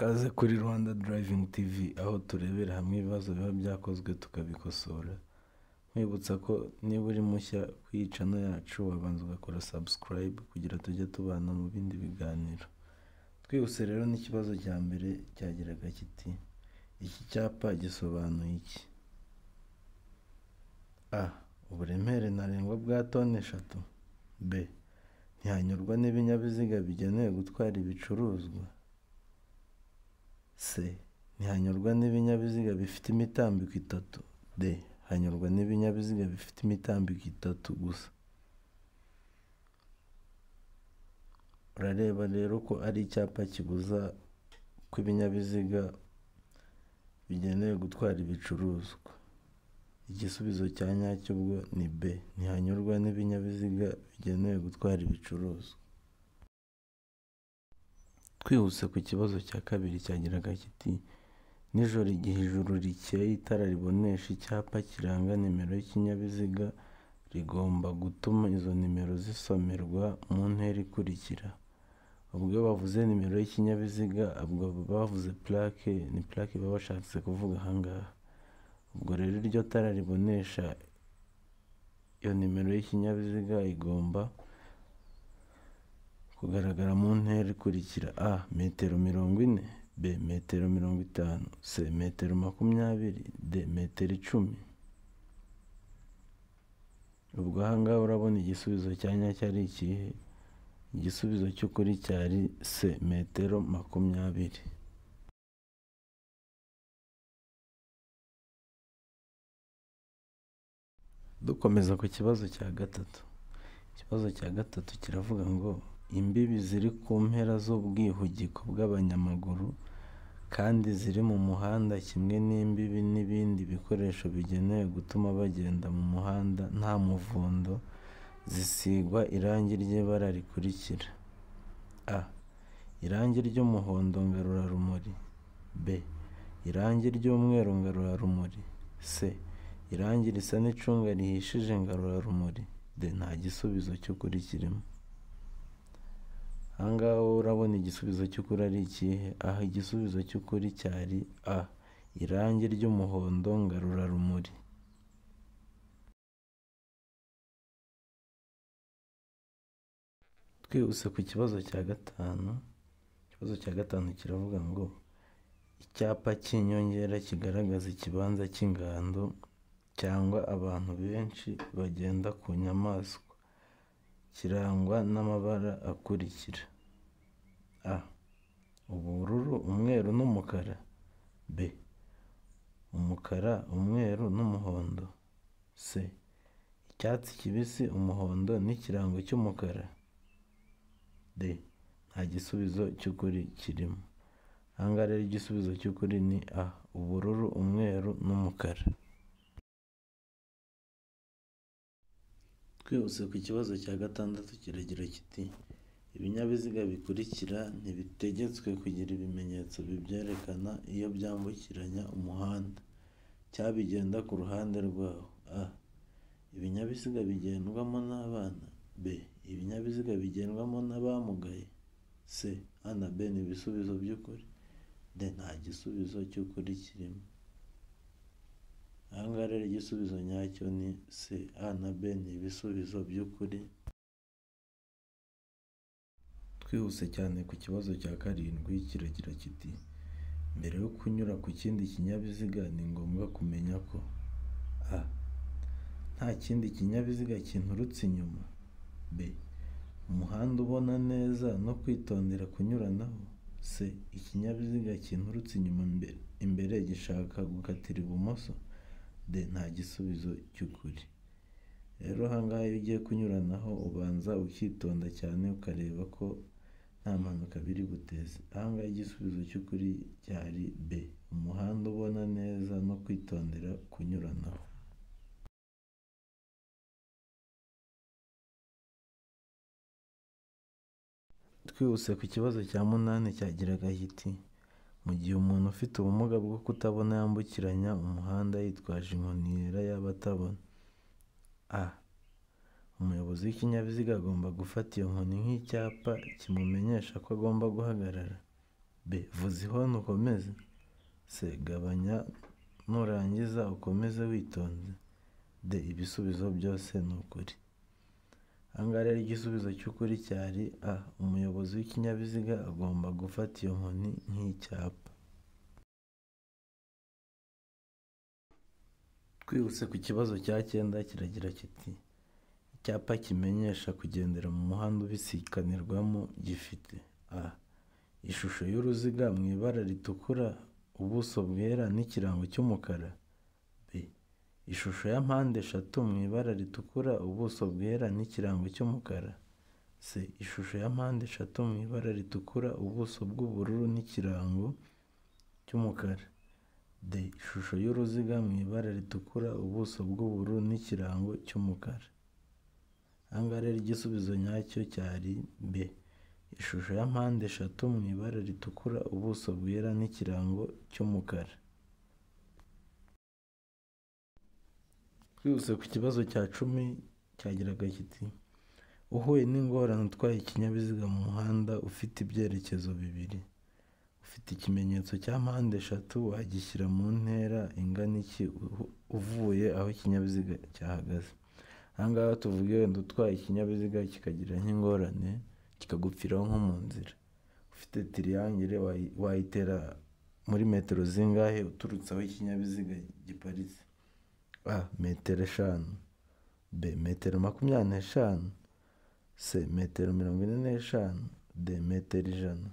Kaze kuri Rwanda Driving TV aho turebera hamwe ibibazo biba byakozwe tukabikosora. Nkwibutsa ko niba uri mushya ku iyi channel yacu wabanza ugakora subscribe kugira tujye tubana mu bindi biganiro. Twihuse rero n'ikibazo cya mbere cyagiraga kiti iki cyapa gisobanuye iki? A. Uburemere ntarengwa bwa toni 3. B. Ntihanyurwa n'ibinyabiziga bigenewe gutwara ibicuruzwa. C. Ntihanyurwa n'ibinyabiziga bifite imitambiko 3. D. Hanyurwa n'ibinyabiziga bifite imitambiko 3 gusa. Urareba rero ko ari icyapa kibuza ko ibinyabiziga bigenewe gutwara ibicuruzwa. Igisubizo cya nyacyo ubwo ni B. Ntihanyurwa n'ibinyabiziga bigenewe gutwara ibicuruzwa. Twihuse ku kibazo cya kabiri cyagiraga kiti nijoro igihe ijuru rikeye itara ribonesha icyapa kiranga nimero y'ikinyabiziga rigomba gutuma izo nimero zisomerwa mu ntera ikurikira. Ubwo bavuze nimero y'ikinyabiziga ubwo bavuze plaque, ni plaque baba bashatse kuvuga ahangaha. Ubwo rero iryo tara ribonesha iyo nimero y'ikinyabiziga igomba kugaragara mu ntera ikurikira: A. Metero 40, B. Metero 50, C. Metero 20, D. Metero 10. Ubwo ahangaha urabona igisubizo cya nyacyo ari ikihe? Igisubizo cy'ukuri cyari C. Metero 20. Dukomeza ku kibazo cya gatatu. Ikibazo cya gatatu kiravuga ngo imbibi ziri ku mpera z'ubwihugiko bw'abanyamaguru kandi ziri mu muhanda kimwe n'imbibi n'ibindi bikoresho bigenewe gutuma bagenda mu muhanda nta muvundo zisigwa irangi ry'ibara rikurikira: A. Irangi ry'umuhondo ngarurarumuri. B. Irangi ry'umweru ngarurarumuri. C. Irangi risa n'icunga rihishije ngarurarumuri. D. Nta gisubizo cy'ukuri kirimo. Ahangaha urabona igisubizo cy'ukuri ari ikihe? Aha igisubizo cy'ukuri cyari A. Irangi ry'umuhondo ngarurarumuri. Twihuse ku kibazo cya gatanu. Ikibazo cya gatanu kiravuga ngo icyapa cy'inyongera kigaragaza ikibanza cy'ingando cyangwa abantu benshi bagenda ku nyamaswa kirangwa n'amabara akurikira: A. Ubururu, umweru n'umukara. B. Umukara, umweru n'umuhondo. C. Icyatsi kibisi, umuhondo n'ikirango cy'umukara. D. Nta gisubizo cy'ukuri kirimo. Ahangaha rero igisubizo cy'ukuri ni A. Ubururu, umweru n'umukara. Twihuse ku kibazo cya gatandatu kiragira kiti ibinyabiziga bikurikira ntibitegetswe kugira ibimenyetso bibyerekana iyo byambukiranya umuhanda cyangwa bigenda ku ruhande rwawo. A. Ibinyabiziga bigendwamo n'abana. B. Ibinyabiziga bigendwamo n'abamugaye. C. A na B ni ibisubizo by'ukuri. D. Nta gisubizo cy'ukuri kirimo. Ahangaha rero igisubizo nyacyo ni C. A na B ni ibisubizo by'ukuri. Twihuse cyane ku kibazo cya karindwi kiragira kiti mbere yo kunyura ku kindi kinyabiziga ni ngombwa kumenya ko A. Nta kindi kinyabiziga kinturutse inyuma. B. Umuhanda ubona neza no kwitondera kunyuranaho. C. Ikinyabiziga kinturutse inyuma imbere gishaka gukatira ibumoso. D. Nta gisubizo cy'ukuri. Rero ahangaha iyo ugiye kunyuranaho ubanza ukitonda cyane ukareba ko nta mpanuka biri guteza. Ahangaha igisubizo cy'ukuri cyari B. Umuhanda ubona neza no kwitondera kunyuranaho. Twihuse ku kibazo cya munani cyagiraga kiti mu gihe umuntu ufite ubumuga bwo kutabona yambukiranya umuhanda yitwaje inkoni yera yaba atabona. A. Umuyobozi w'ikinyabiziga agomba gufata iyo nkoni nk'icyapa kimumenyesha ko agomba guhagarara. B. Vuza ihoni ukomeze. C. Gabanya nurangiza ukomeze witonze. D. Ibisubizo byose ni ukuri. Ahangaha rero igisubizo cy'ukuri cyari A. Umuyobozi w'ikinyabiziga agomba gufata iyo nkoni nk'icyapa. Twihuse ku kibazo cya 9 kiragira kiti icyapa kimenyesha kugendera mu muhanda ubisikanirwamo gifite A. Ishusho y'uruziga mu ibara ritukura, ubuso bwera n'ikirango cy'umukara. B. Ishusho ya mpande eshatu mu ibara ritukura, ubuso bwera n'ikirango cy'umukara. C. Ishusho ya mpande eshatu mu ibara ritukura, ubuso bw'ubururu n'ikirango cy'umukara. D. Ishusho y'uruziga mu ibara ritukura, ubuso bw'ubururu n'ikirango cy'umukara. Ahangaha rero igisubizo nyacyo cyari B. Ishusho ya mpande eshatu mu ibara ritukura, ubuso bwera n'ikirango cy'umukara. Twihuse ku kibazo cya 10 cyagiraga kiti uhuye n'ingorane utwaye ikinyabiziga mu muhanda ufite ibyerekezo bibiri, ufite ikimenyetso cya mpande eshatu, wagishyira mu ntera ingana iki uvuye aho ikinyabiziga cyahagaze. Ahangaha tuvuge wenda utwaye ikinyabiziga kikagira nk'ingorane kikagupfiraho nko mu nzira, ufite tiriyangere wayitera muri metero zingahe uturutse aho ikinyabiziga giparitse? A. Metero 5. B. Metero 25. C. Metero 45. D. Metero 100.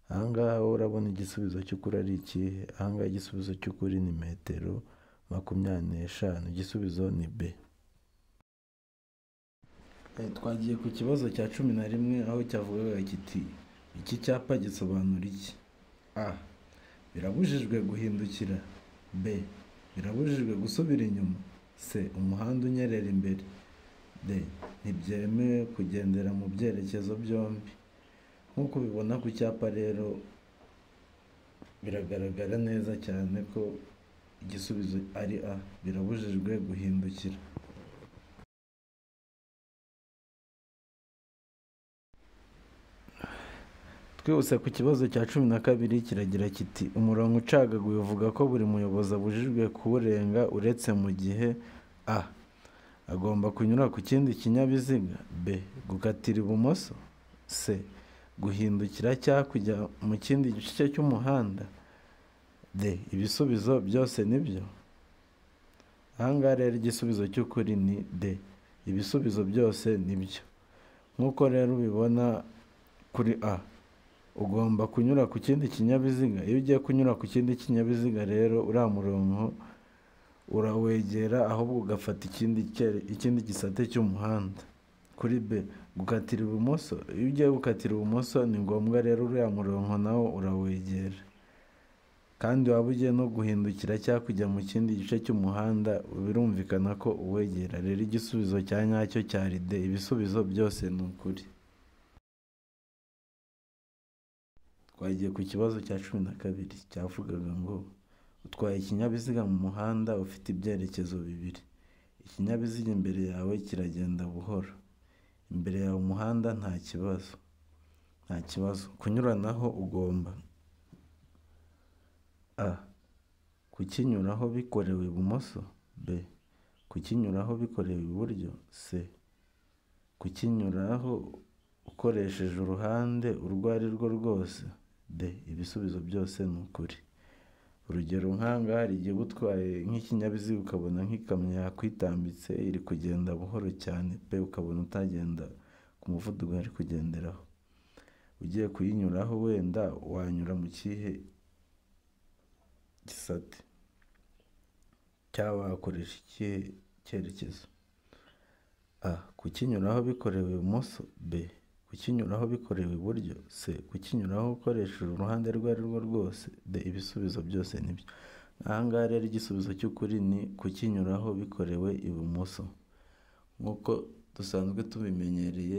Ahangaha urabona igisubizo cy'ukuri ari ikihe? Ahangaha igisubizo cy'ukuri ni metero 25. Igisubizo ni B. Twagiye ku kibazo cya 11 aho cyavugaga kiti iki cyapa gisobanura iki? A. Birabujijwe guhindukira. B. Birabujijwe gusubira inyuma. C. Umuhanda unyerera imbere. D. Ntibyemewe kugendera mu byerekezo byombi. Nk'uko ubibona ku cyapa rero biragaragara neza cyane ko igisubizo ari A. Birabujijwe guhindukira. Twihuse ku kibazo cya 12 kiragira kiti umurongo ucagaguye uvuga ko buri muyobozi abujijwe kuwurenga uretse mu gihe A. Agomba kunyura ku kindi kinyabiziga. B. Gukatira ibumoso. C. Guhindukira cyangwa kujya mu kindi gice cy'umuhanda. D. Ibisubizo byose nibyo. Ahangaha rero igisubizo cy'ukuri ni D. Ibisubizo byose nibyo. Nk'uko rero ubibona kuri A, ugomba kunyura ku kindi kinyabiziga. Iyo ugiye kunyura ku kindi kinyabiziga rero uriya murongo urawegera ahubwo ugafata ikindi gisate cy'umuhanda. Kuri B, gukatira ibumoso. Iyo ugiye gukatira ibumoso ni ngombwa rero uriya murongo nawo urawegera. Kandi waba ugiye no guhindukira cyangwa kujya mu kindi gice cy'umuhanda birumvikana ko uwegera. Rero igisubizo cya nyacyo cyari D. Ibisubizo byose ni ukuri. Twagiye ku kibazo cya 12 cyavugaga ngo utwaye ikinyabiziga mu muhanda ufite ibyerekezo bibiri. Ikinyabiziga imbere yawe kiragenda buhoro. Imbere yawe umuhanda nta kibazo. Kunyuranaho ugomba A. Kukinyuraho bikorewe ibumoso. B. Kukinyuraho bikorewe iburyo. C. Kukinyuraho ukoresheje uruhande urwo ari rwo rwose. D. Ibisubizo byose ni ukuri. Urugero nk'ahangaha hari igihe utwaye nk'ikinyabiziga ukabona nk'ikamyo yakwitambitse iri kugenda buhoro cyane pe ukabona utagenda ku muvuduko ari kugenderaho. Ugiye kuyinyuraho wenda wanyura mu kihe gisate cyangwa wakoresha ikihe cyerekezo? A. Kukinyuraho bikorewe ibumoso. B. Kukinyuraho bikorewe iburyo. C. Kukinyuraho ukoresheje uruhande rwo ari rwo rwose. D. Ibisubizo byose nibyo. Ahangaha rero igisubizo cy'ukuri ni kukinyuraho bikorewe ibumoso. Nk'uko dusanzwe tubimenyereye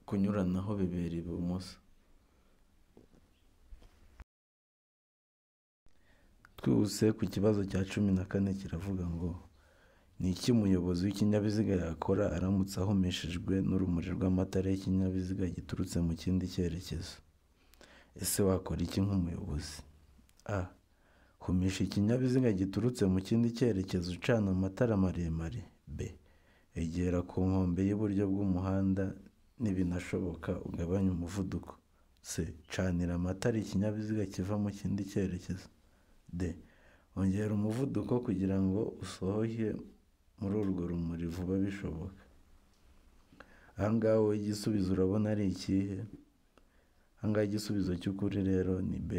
kunyuranaho bibera ibumoso. Twihuse ku kibazo cya 14 kiravuga ngo ni iki umuyobozi w'ikinyabiziga yakora aramutse ahumeshejwe n'urumuri rw'amatara y'ikinyabiziga giturutse mu kindi cyerekezo? ese wakora iki nk'umuyobozi? A. Humisha ikinyabiziga giturutse mu kindi cyerekezo ucana amatara maremare. B. Egera ku nkombe y'iburyo bw'umuhanda nibinashoboka ugabanye umuvuduko. C. Canira amatara ikinyabiziga kiva mu kindi cyerekezo. D. Ongera umuvuduko kugira ngo usohoke muri urwo rumuri vuba bishoboka. Ahangaha wowe igisubizo urabona ari ikihe? Ahangaha igisubizo cy'ukuri rero ni B.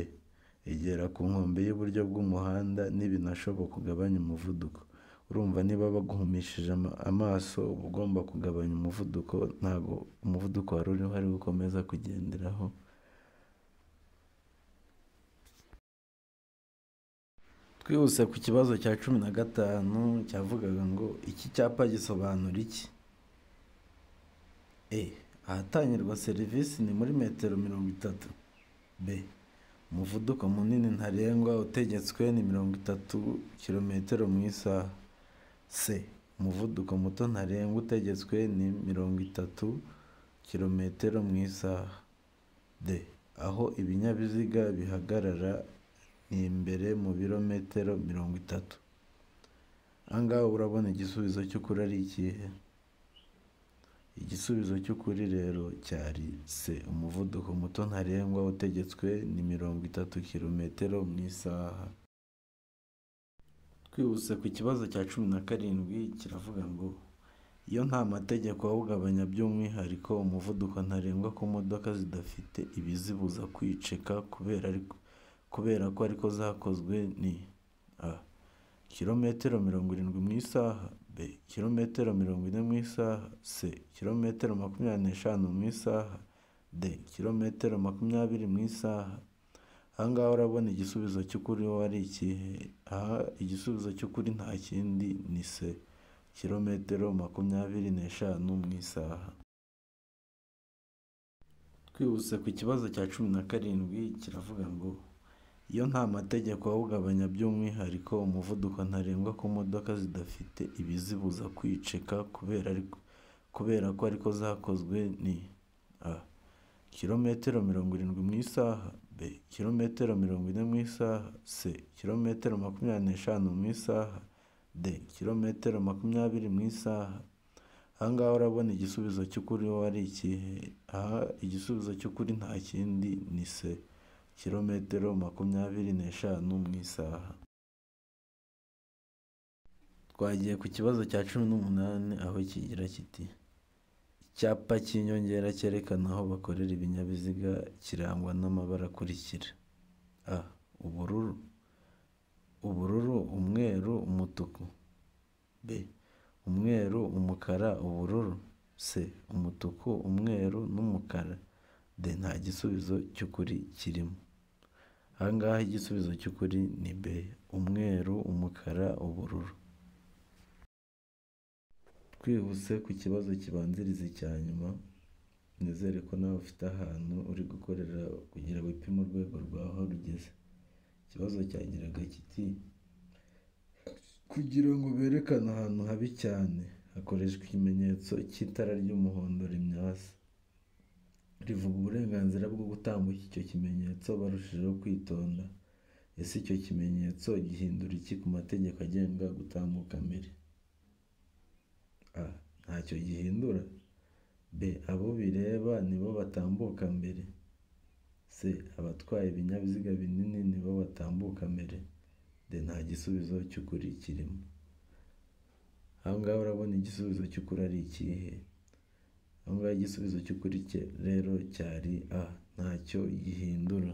Egera ku nkombe y'uburyo bw'umuhanda nibinashoboka ugabanye umuvuduko. Urumva niba baguhumishije amaso uba ugomba kugabanya umuvuduko, ntabwo umuvuduko wari uriho ari gukomeza kugenderaho. Twihuse ku kibazo cya 15 cyavugaga ngo iki cyapa gisobanura iki? Ahatangirwa serivisi ni muri metero 30. B. Umuvuduko munini ntarengwa utegetswe ni 30 km mu isaha. C. Umuvuduko muto ntarengwa utegetswe ni 30 km mu isaha. D. Aho ibinyabiziga bihagarara ni imbere mu birometero 30. Ahangaha urabona igisubizo cy'ukuri ari ikihe? Igisubizo cy'ukuri rero cyari C. Umuvuduko muto ntarengwa utegetswe ni 30 km mu isaha. Twihuse ku kibazo cya 17 kiravuga ngo iyo nta mategeko awugabanya by'umwihariko umuvuduko ntarengwa ku modoka zidafite ibizibuza kwiceka kubera ko ariko zakozwe ni A. Kilometero 70 mu isaha. B. Kilometero 40 mu isaha. C. Kilometero 25 mu isaha. D. Kilometero 20 mu isaha. Ahangaha urabona igisubizo cy'ukuri wowe ari ikihe? Aha igisubizo cy'ukuri nta kindi ni C. Kilometero 25 mu isaha. Twihuse ku kibazo cya 17 kiravuga ngo iyo nta mategeko awugabanya by'umwihariko umuvuduko ntarengwa ku modoka zidafite ibizibuza kwiceka kubera ko ariko zakozwe ni A. Kilometero 70 mu isaha. B. Kilometero 40 mu isaha. C. Kilometero 25 mu isaha. D. Kilometero 20 mu isaha. Ahangaha urabona igisubizo cy'ukuri wowe ari ikihe? Aha igisubizo cy'ukuri nta kindi ni C. Kilometero 25 mu isaha. Twagiye ku kibazo cya 18 aho kigira kiti icyapa cy'inyongera cyerekana aho bakorera ibinyabiziga kirangwa n'amabara akurikira: A. Ubururu, umweru, umutuku. B. Umweru, umukara, ubururu. C. Umutuku, umweru n'umukara. D. Nta gisubizo cy'ukuri kirimo. Ahangaha igisubizo cy'ukuri ni B. Umweru, umukara, ubururu. Twihuse ku kibazo kibanziriza icya nyuma, nizere ko nawe ufite ahantu uri gukorera kugira wipime urwego rwaho rugeze. Ikibazo cyagiraga kiti kugira ngo berekane ahantu habi cyane hakoreshwa ikimenyetso cy'itara ry'umuhondo rimyasa. Rivuga uburenganzira bwo gutambuka icyo kimenyetso barushijeho kwitonda. Ese icyo kimenyetso gihindura iki ku mategeko agenga gutambuka mbere? A. Ntacyo gihindura. B. Abo bireba nibo batambuka mbere. C. Abatwaye ibinyabiziga binini nibo batambuka mbere. D. Nta gisubizo cy'ukuri kirimo. Ahangaha urabona igisubizo cy'ukuri ari ikihe? Ahangaha igisubizo cy'ukuri rero cyari A. Ntacyo gihindura.